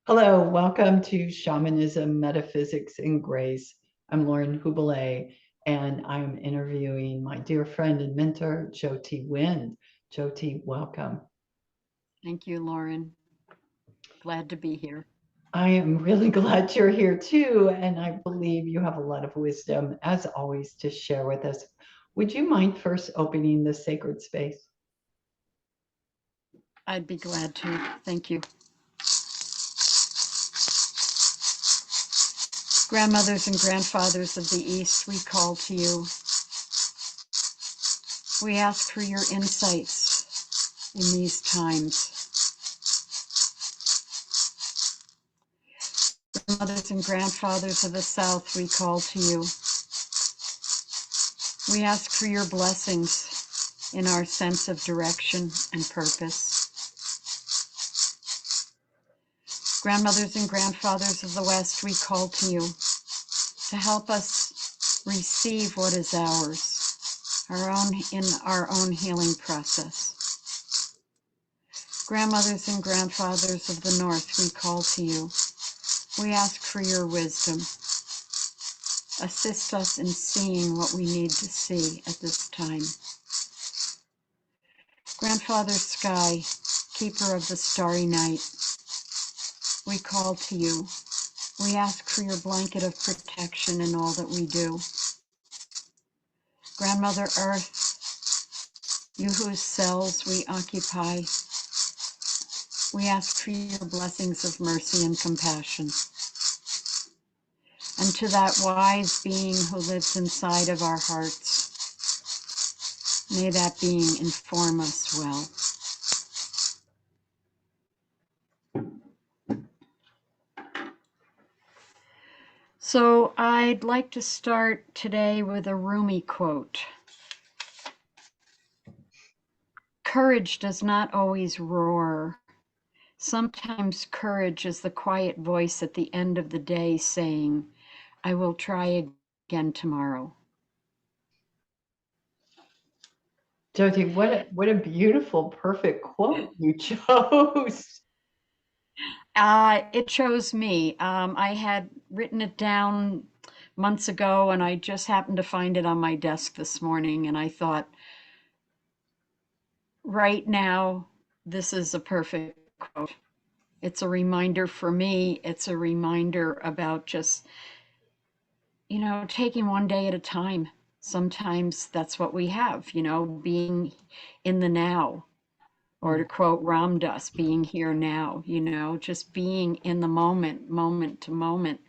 Hello, welcome to Shamanism, Metaphysics, and Grace. I'm Lauren Hubele, and I'm interviewing my dear friend and mentor, Jyoti Wind. Jyoti, welcome. Thank you, Lauren. Glad to be here. I am really glad you're here too, and I believe you have a lot of wisdom, as always, to share with us. Would you mind first opening the sacred space? I'd be glad to. Thank you. Grandmothers and grandfathers of the East, we call to you. We ask for your insights in these times. Grandmothers and grandfathers of the South, we call to you. We ask for your blessings in our sense of direction and purpose. Grandmothers and grandfathers of the West, we call to you to help us receive what is ours, in our own healing process. Grandmothers and grandfathers of the North, we call to you. We ask for your wisdom. Assist us in seeing what we need to see at this time. Grandfather Sky, keeper of the starry night, we call to you. We ask for your blanket of protection in all that we do. Grandmother Earth, you whose cells we occupy, we ask for your blessings of mercy and compassion. And to that wise being who lives inside of our hearts, may that being inform us well. So I'd like to start today with a Rumi quote. Courage does not always roar. Sometimes courage is the quiet voice at the end of the day saying, I will try again tomorrow. Jyoti, what a beautiful, perfect quote you chose. It chose me. I had written it down months ago and I just happened to find it on my desk this morning and I thought, right now, this is a perfect quote. It's a reminder for me. It's a reminder about just, taking one day at a time. Sometimes that's what we have, being in the now. Or to quote Ram Dass, being here now, just being in the moment, moment to moment,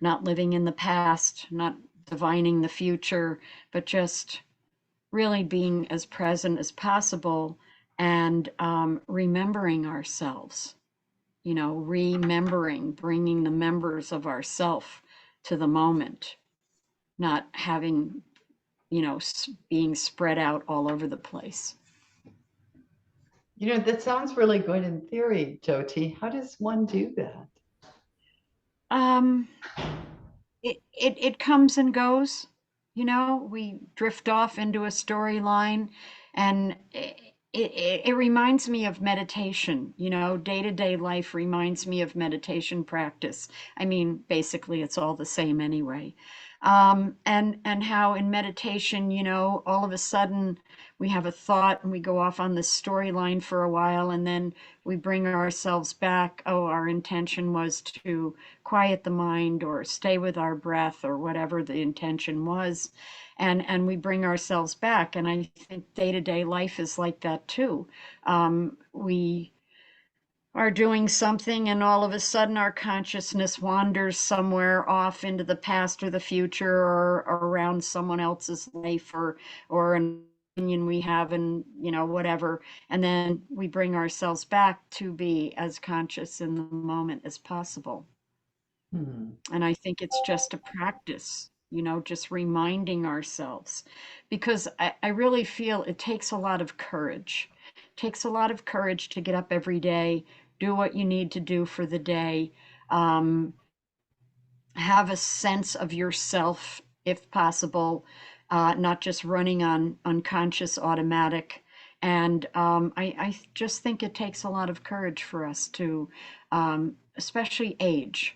not living in the past, not divining the future, but just really being as present as possible and remembering ourselves, remembering, bringing the members of ourself to the moment, not having, being spread out all over the place. That sounds really good in theory, Jyoti. How does one do that? Um, it comes and goes, we drift off into a storyline and it reminds me of meditation, day-to-day life reminds me of meditation practice. I mean, basically it's all the same anyway. And how in meditation, all of a sudden we have a thought and we go off on this storyline for a while and then we bring ourselves back. Oh, our intention was to quiet the mind or stay with our breath or whatever the intention was. And we bring ourselves back. And I think day-to-day life is like that too. We are doing something and all of a sudden our consciousness wanders somewhere off into the past or the future or around someone else's life or an opinion we have and whatever, and then we bring ourselves back to be as conscious in the moment as possible. And I think it's just a practice, just reminding ourselves because I really feel it takes a lot of courage. It takes a lot of courage to get up every day, do what you need to do for the day, um, have a sense of yourself, if possible, not just running on unconscious automatic, And I just think it takes a lot of courage for us to, especially age,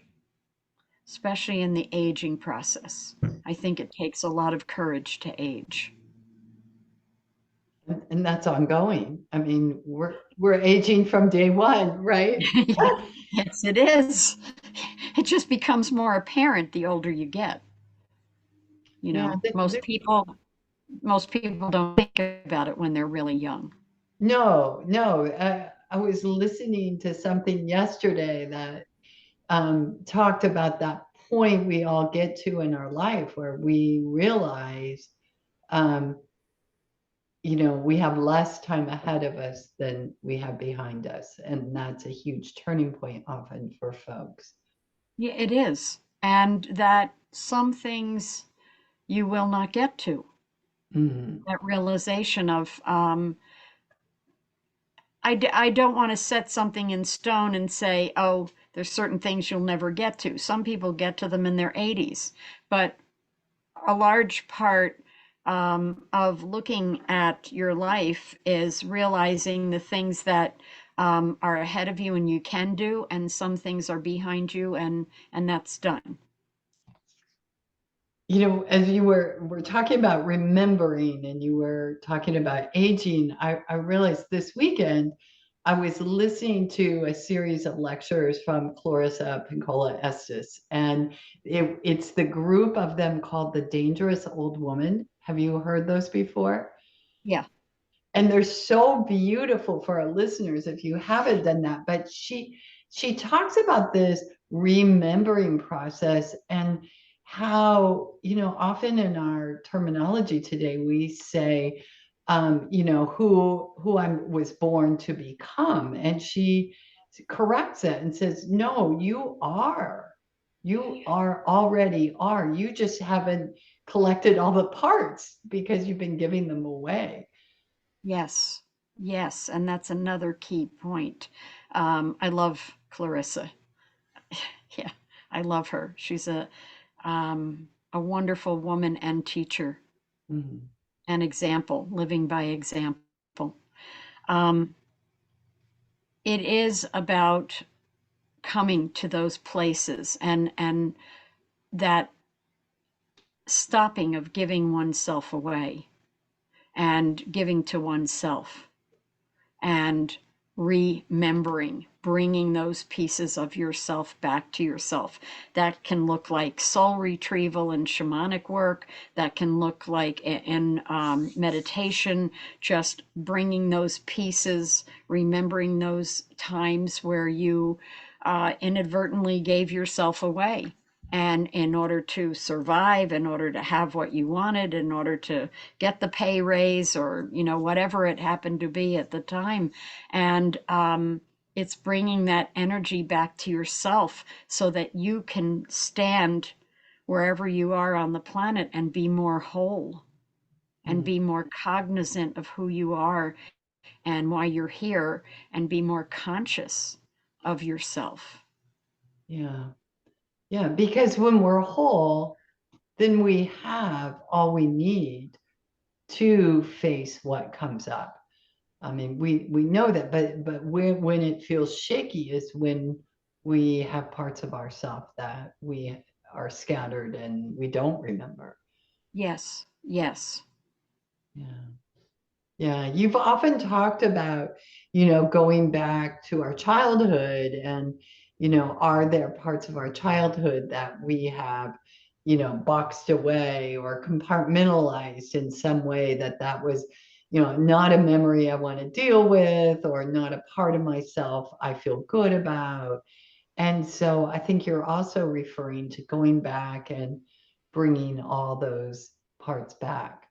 especially in the aging process. I think it takes a lot of courage to age. And that's ongoing. I mean, we're aging from day one, right? Yes, it is. It just becomes more apparent the older you get. You Yeah, know, most people don't think about it when they're really young. no, no. I was listening to something yesterday that talked about that point we all get to in our life where we realize, um, we have less time ahead of us than we have behind us. And that's a huge turning point often for folks. Yeah, it is. And that some things you will not get to. Mhm. That realization of, I don't want to set something in stone and say, oh, there's certain things you'll never get to. Some people get to them in their 80s, but a large part of looking at your life is realizing the things that are ahead of you and you can do, and some things are behind you, and that's done. As you were talking about remembering and you were talking about aging, I realized this weekend I was listening to a series of lectures from Clarissa, Pincola, Estes, and it's the group of them called the Dangerous Old Woman. Have you heard those before? Yeah. And they're so beautiful for our listeners if you haven't done that. But she talks about this remembering process and how, often in our terminology today we say, who I was born to become. And she corrects it and says, no, you are already are. You just haven't collected all the parts because you've been giving them away. Yes. Yes. And that's another key point. I love Clarissa. Yeah, I love her. She's a wonderful woman and teacher, Mhm. an example, living by example. Um, it is about coming to those places and that stopping of giving oneself away and giving to oneself and remembering, bringing those pieces of yourself back to yourself. That can look like soul retrieval and shamanic work. That can look like in meditation, just bringing those pieces, remembering those times where you inadvertently gave yourself away. And in order to survive, in order to have what you wanted, in order to get the pay raise or, whatever it happened to be at the time. And it's bringing that energy back to yourself so that you can stand wherever you are on the planet and be more whole and Mhm. be more cognizant of who you are and why you're here and be more conscious of yourself. Yeah. Yeah. Because when we're whole, then we have all we need to face what comes up. I mean, we know that, but when it feels shaky is when we have parts of ourself that we are scattered and we don't remember. Yes, yes. Yeah. Yeah, you've often talked about, going back to our childhood and, are there parts of our childhood that we have, boxed away or compartmentalized in some way that was, not a memory I want to deal with or not a part of myself I feel good about. And so I think you're also referring to going back and bringing all those parts back.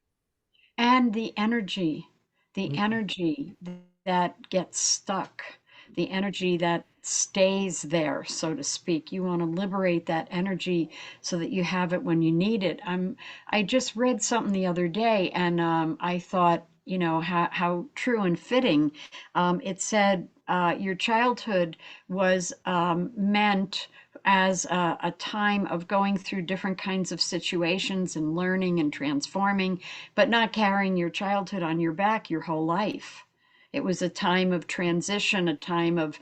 And the Mhm. energy that gets stuck, the energy that stays there, so to speak. You want to liberate that energy so that you have it when you need it. I just read something the other day, and I thought, how true and fitting. It said your childhood was meant as a time of going through different kinds of situations and learning and transforming, but not carrying your childhood on your back your whole life. It was a time of transition, a time of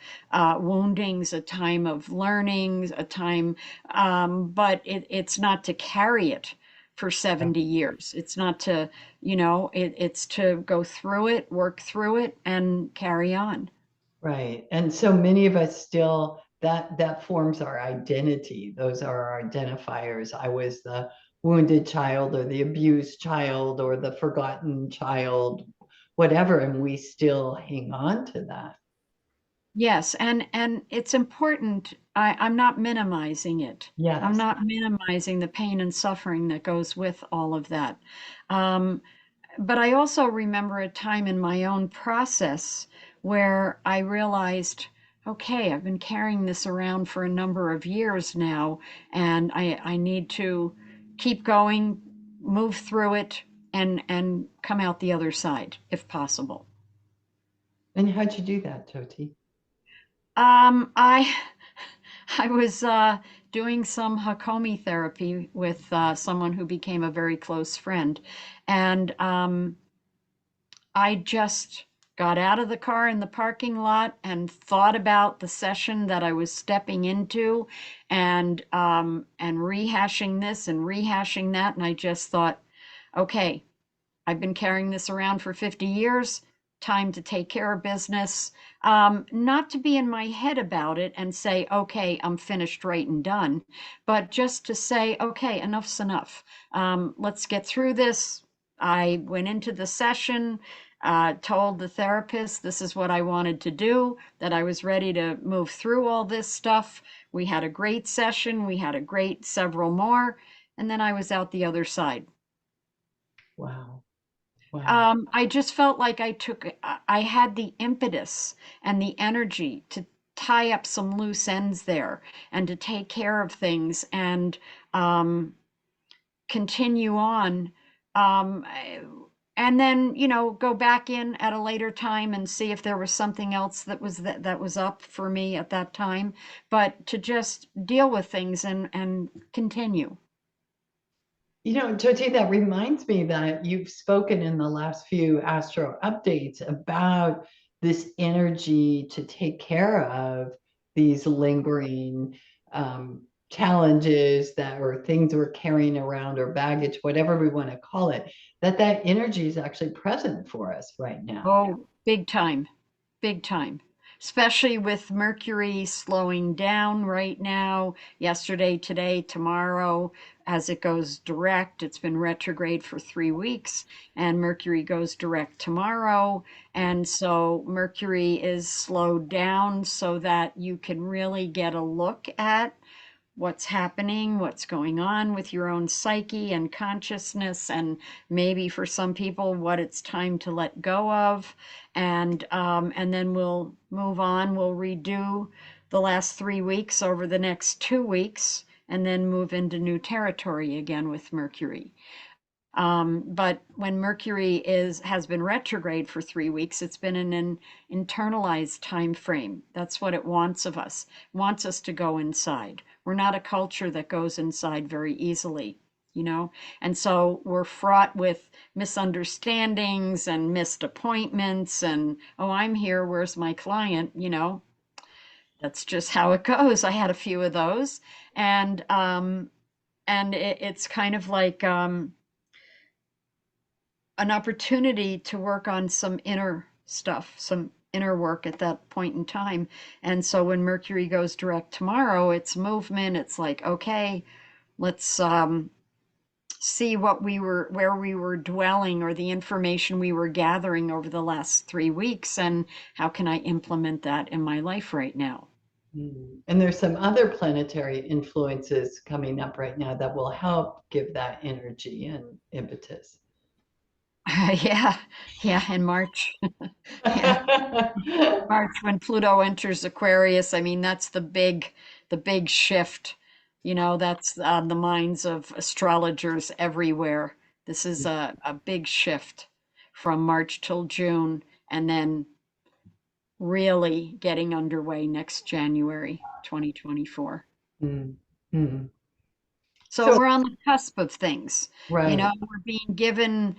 woundings, a time of learning, a time, but it's not to carry it for 70 years. It's not to, it's to go through it, work through it, and carry on. Right. And so many of us still that forms our identity. Those are our identifiers. I was the wounded child or the abused child or the forgotten child, whatever, and we still hang on to that. Yes, and it's important. I'm not minimizing it. I'm Yes. not minimizing the pain and suffering that goes with all of that. Um, but I also remember a time in my own process where I realized, okay, I've been carrying this around for a number of years now, and I need to keep going, move through it, and come out the other side if possible. And how'd you do that, Jyoti? I I was doing some Hakomi therapy with someone who became a very close friend, and I just got out of the car in the parking lot and thought about the session that I was stepping into, and rehashing this and rehashing that, and I just thought, okay, I've been carrying this around for 50 years. Time to take care of business. Not to be in my head about it and say, okay, I'm finished, right, and done, but just to say, okay, enough's enough. Let's get through this. I went into the session, told the therapist this is what I wanted to do, that I was ready to move through all this stuff. We had a great session, we had a great several more, and then I was out the other side. Wow. Wow. I just felt like I had the impetus and the energy to tie up some loose ends there and to take care of things and um, continue on. Um, and then, go back in at a later time and see if there was something else that was up for me at that time. But to just deal with things and continue. Jyoti, that reminds me that you've spoken in the last few Astro updates about this energy to take care of these lingering challenges that or things we're carrying around or baggage, whatever we want to call it, that energy is actually present for us right now. Oh, big time. Big time. Especially with Mercury slowing down right now, yesterday, today, tomorrow, as it goes direct. It's been retrograde for 3 weeks, and Mercury goes direct tomorrow. And so Mercury is slowed down so that you can really get a look at what's happening, what's going on with your own psyche and consciousness, and maybe for some people, what it's time to let go of. And then we'll move on. We'll redo the last 3 weeks over the next 2 weeks, and then move into new territory again with Mercury. But when Mercury has been retrograde for 3 weeks, it's been in an internalized time frame. That's what it wants of us. It wants us to go inside. We're not a culture that goes inside very easily, you know? And so we're fraught with misunderstandings and missed appointments and, oh, I'm here, where's my client? That's just how it goes. I had a few of those. And it's kind of like an opportunity to work on some inner stuff, some inner work at that point in time. And so when Mercury goes direct tomorrow, it's movement. It's like, okay, let's see where we were dwelling or the information we were gathering over the last 3 weeks, and how can I implement that in my life right now? And there's some other planetary influences coming up right now that will help give that energy and impetus. Yeah, yeah, in March. Yeah. March when Pluto enters Aquarius, I mean, that's the big shift. That's on the minds of astrologers everywhere. This is a big shift from March till June, and then really getting underway next January 2024. Mm, mm. So So, we're on the cusp of things. You know, right. we're being given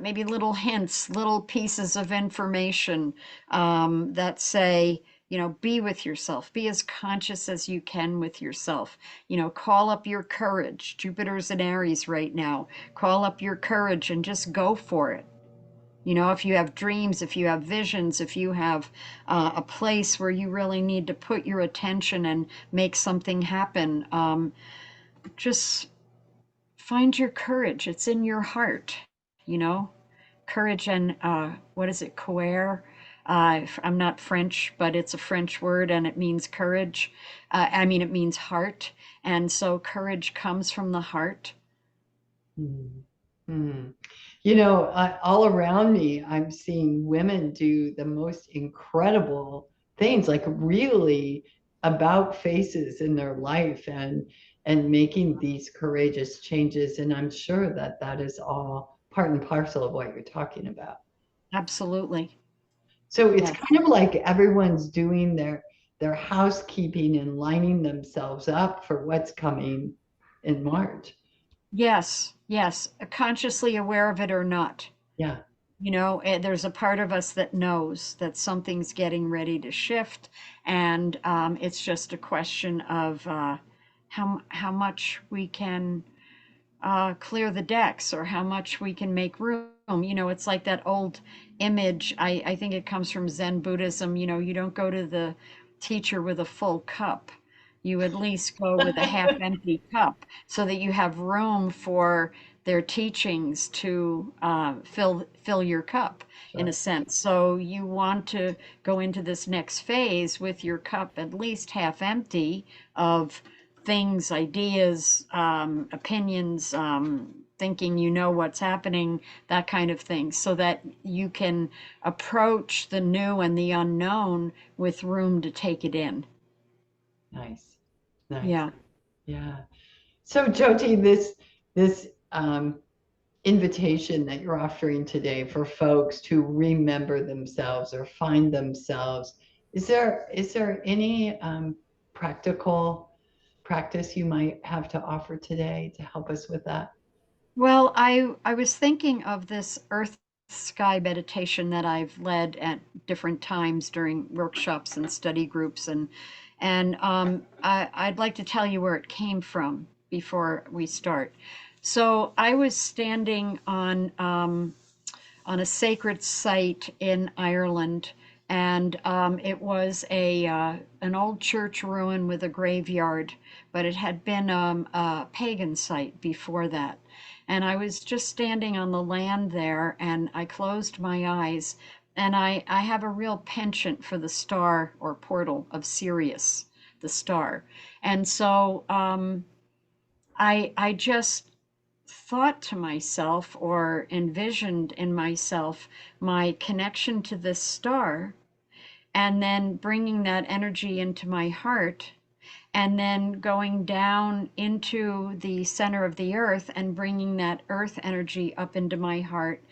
maybe little hints, little pieces of information that say, be with yourself, be as conscious as you can with yourself. Call up your courage. Jupiter's in Aries right now. Call up your courage and just go for it. If you have dreams, if you have visions, if you have a place where you really need to put your attention and make something happen, just find your courage. It's in your heart, you know? Courage and what is it, coeur? I'm not French, but it's a French word and it means courage. I mean, it means heart. And so courage comes from the heart. Mm, mm. All around me, I'm seeing women do the most incredible things, like really about faces in their life and making these courageous changes. And I'm sure that that is all part and parcel of what you're talking about. Absolutely. So it's Yes. kind of like everyone's doing their housekeeping and lining themselves up for what's coming in March. Yes. Yes. Consciously aware of it or not. Yeah, There's a part of us that knows that something's getting ready to shift, and it's just a question of how much we can clear the decks or how much we can make room. It's like that old image. I think it comes from Zen Buddhism. You don't go to the teacher with a full cup. You at least go with a half empty cup so that you have room for their teachings to fill your cup in a sure. sense. So you want to go into this next phase with your cup at least half empty of things, ideas, opinions, thinking you know what's happening, that kind of thing, so that you can approach the new and the unknown with room to take it in. Nice. Nice. Yeah. Yeah. So Jyoti, this invitation that you're offering today for folks to remember themselves or find themselves, is there any practical practice you might have to offer today to help us with that? Well, I was thinking of this earth sky meditation that I've led at different times during workshops and study groups, and I'd like to tell you where it came from before we start. So I was standing on a sacred site in Ireland, and it was an old church ruin with a graveyard, but it had been a pagan site before that. And I was just standing on the land there, and I closed my eyes, and I have a real penchant for the star or portal of Sirius, the star, and so I just thought to myself or envisioned in myself my connection to this star, and then bringing that energy into my heart, and then going down into the center of the earth and bringing that earth energy up into my heart,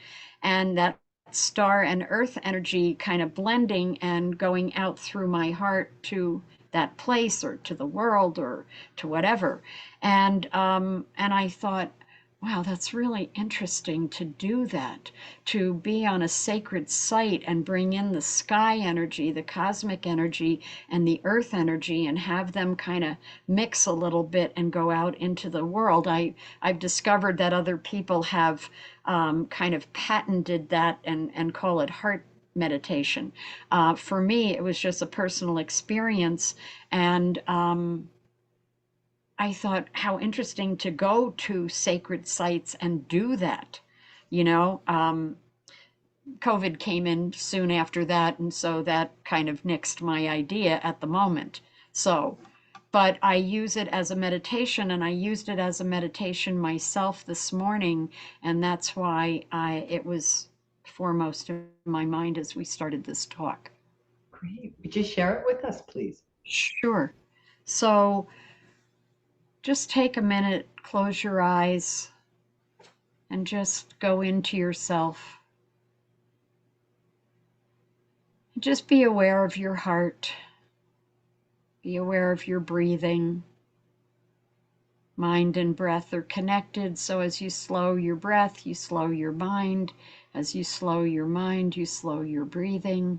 and that star and earth energy kind of blending and going out through my heart to that place or to the world or to whatever. And I thought, wow, that's really interesting to do that, to be on a sacred site and bring in the sky energy, the cosmic energy, and the earth energy, and have them kind of mix a little bit and go out into the world. I've discovered that other people have kind of patented that and call it heart meditation. For me, it was just a personal experience, and I thought how interesting to go to sacred sites and do that. You know, COVID came in soon after that, and so that kind of nixed my idea at the moment. So, but I use it as a meditation, and I used it as a meditation myself this morning, and that's why it was foremost in my mind as we started this talk. Great. Would you share it with us, please? Sure. So just take a minute, close your eyes, and just go into yourself. Just be aware of your heart, be aware of your breathing, Mind and breath are connected, so as you slow your breath, you slow your mind. As you slow your mind, you slow your breathing.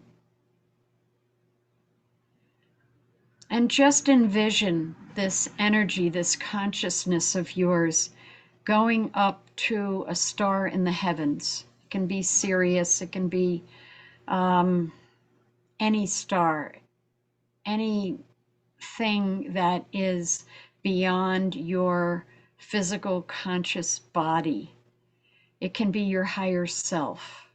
And just envision this energy, this consciousness of yours going up to a star in the heavens. It can be Sirius, it can be any star, anything that is beyond your physical conscious body. It can be your higher self.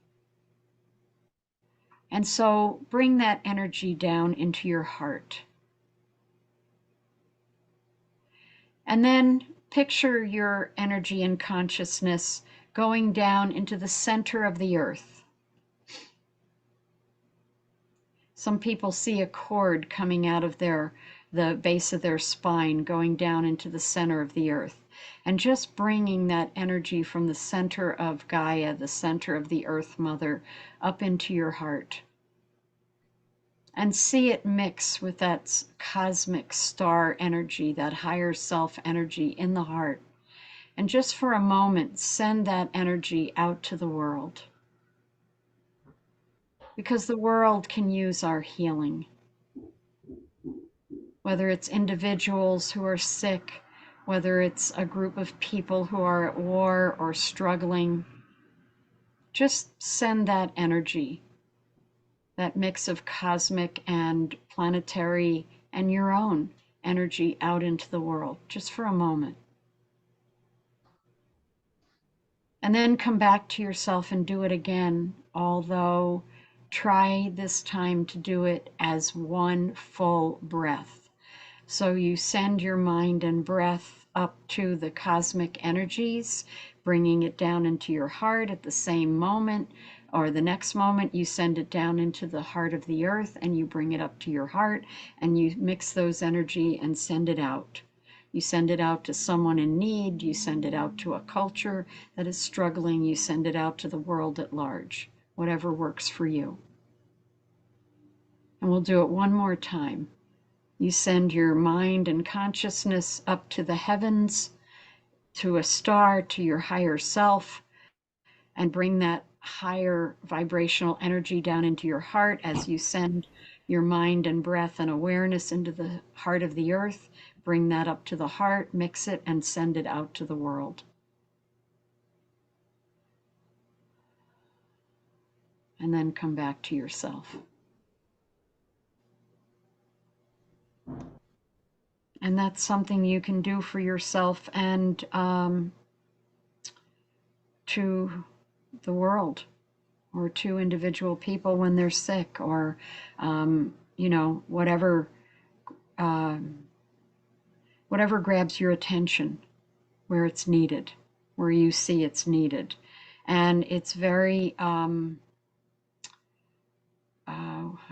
And so bring that energy down into your heart. And then picture your energy and consciousness going down into the center of the earth. Some people see a cord coming out of the base of their spine going down into the center of the earth. And just bringing that energy from the center of Gaia, the center of the Earth Mother, up into your heart. And see it mix with that cosmic star energy, that higher self energy in the heart. And just for a moment, send that energy out to the world. Because the world can use our healing. Whether it's individuals who are sick, whether it's a group of people who are at war or struggling, just send that energy, that mix of cosmic and planetary and your own energy out into the world, just for a moment. And then come back to yourself and do it again, although try this time to do it as one full breath. So you send your mind and breath up to the cosmic energies, bringing it down into your heart at the same moment, or the next moment you send it down into the heart of the earth and you bring it up to your heart and you mix those energy and send it out. You send it out to someone in need, you send it out to a culture that is struggling, you send it out to the world at large, whatever works for you. And we'll do it one more time. You send your mind and consciousness up to the heavens, to a star, to your higher self, and bring that higher vibrational energy down into your heart as you send your mind and breath and awareness into the heart of the earth. Bring that up to the heart, mix it, and send it out to the world. And then come back to yourself. And that's something you can do for yourself and to the world, or to individual people when they're sick, or whatever whatever grabs your attention, where it's needed, where you see it's needed. And it's very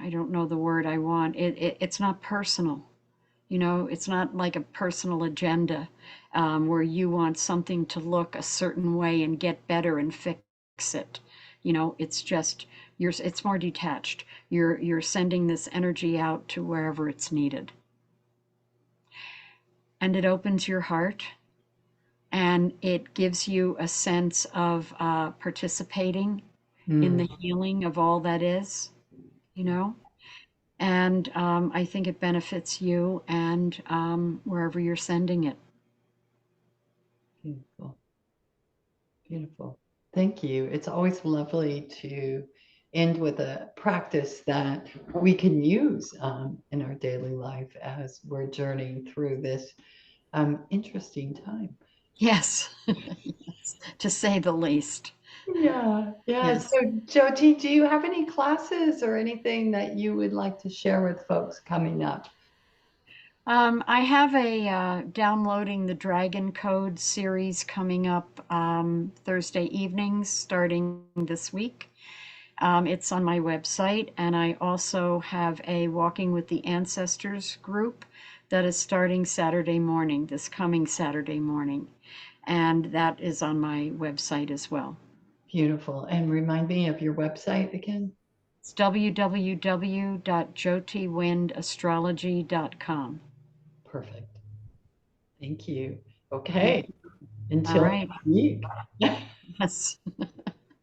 I don't know the word I want. It's not personal. It's not like a personal agenda where you want something to look a certain way and get better and fix it. It's just it's more detached. You're sending this energy out to wherever it's needed. And it opens your heart and it gives you a sense of participating in the healing of all that is, you know? And I think it benefits you and wherever you're sending it. Beautiful. Beautiful. Thank you. It's always lovely to end with a practice that we can use in our daily life as we're journeying through this interesting time. Yes, yes, to say the least. Yeah, yeah. Yes. So, Jyoti, do you have any classes or anything that you would like to share with folks coming up? I have a Downloading the Dragon Code series coming up Thursday evenings starting this week. It's on my website, and I also have a Walking with the Ancestors group that is starting Saturday morning, this coming Saturday morning, and that is on my website as well. Beautiful. And remind me of your website again. It's www.jyotiwindastrology.com. Perfect. Thank you. Okay, All until right. next week. Yes.